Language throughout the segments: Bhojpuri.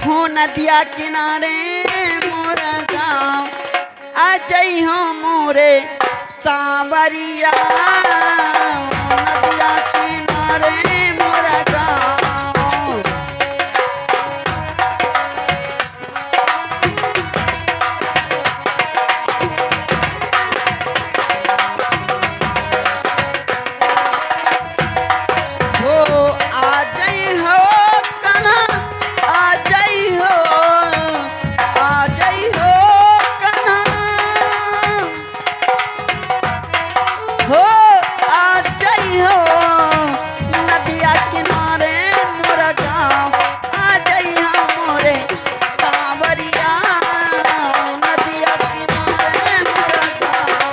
हो नदिया किनारे मोरा गाँव आ जई हो मोरे सांवरिया नदिया किनारे मोरा गाँव। हो आ जई हो कन्हा आ जई हो कन्हा हो आ जई हो नदिया किनारे मोरा गाँव आ जई हो मोरे सांवरिया नदिया किनारे मोरा गाँव।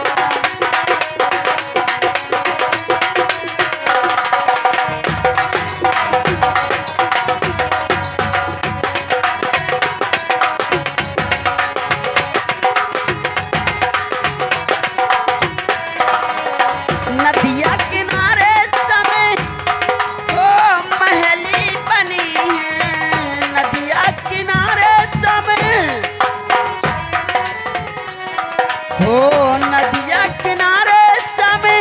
नदिया किनारे समय ओ महली बनी है नदिया किनारे समय हो नदिया किनारे समय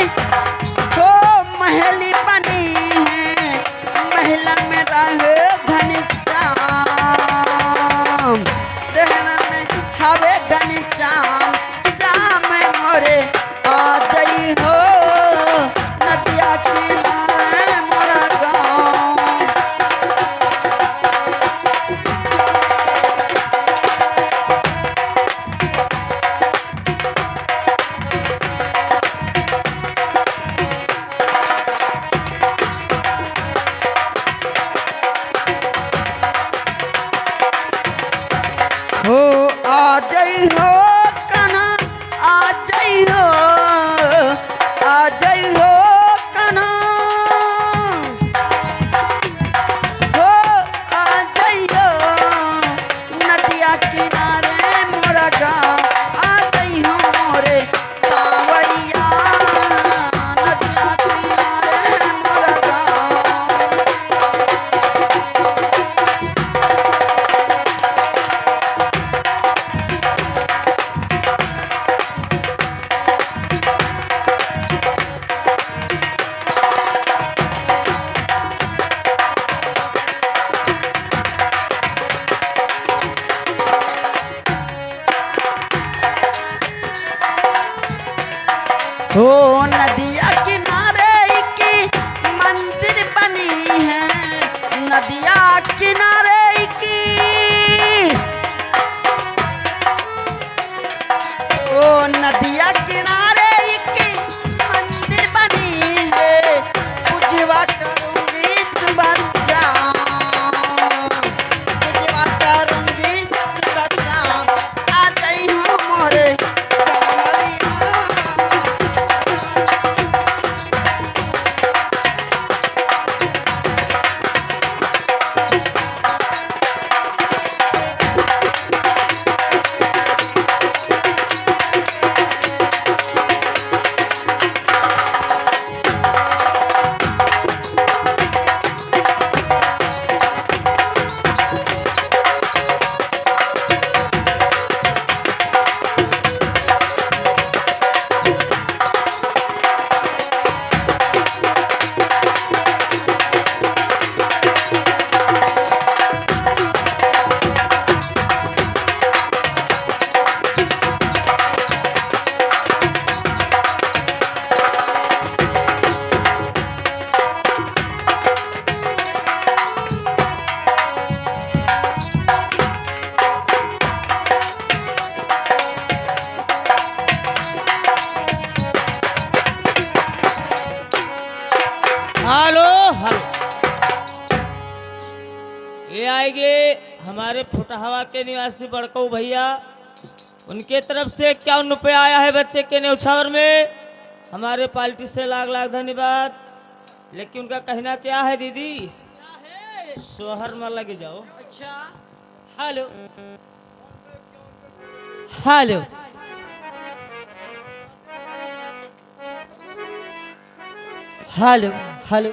हो महली बनी है महिला में रहे घनश्याम रहना में हवे घनश्याम श्याम मोरे आ जई हो नदिया किनारे मोरा गाँव। हो आ जई हो कन्हा आ जई हो कन्हा हो आ जई हो नदिया किनारे मोरा गाँव आ जई हो मोरे सांवरिया नदिया किनारे मोरा गाँव। हो नदिया किनारे की मंदिर बनी है नदिया किनारे की ओ नदिया किनारे की मंदिर बनी है पूजवा करूंगी सुबह शाम पूजवा करूंगी सुबह शाम आ गई हूँ मोरे सांवरिया। हेलो हेलो ये आएंगे हमारे फुटहवा के निवासी बड़कऊ भैया उनके तरफ से 51 रुपये आया है बच्चे के न्यौछावर में हमारे पार्टी से लाख लाख धन्यवाद। लेकिन उनका कहना क्या है दीदी सोहर में लग जाओ। अच्छा हेलो हेलो हेलो हेलो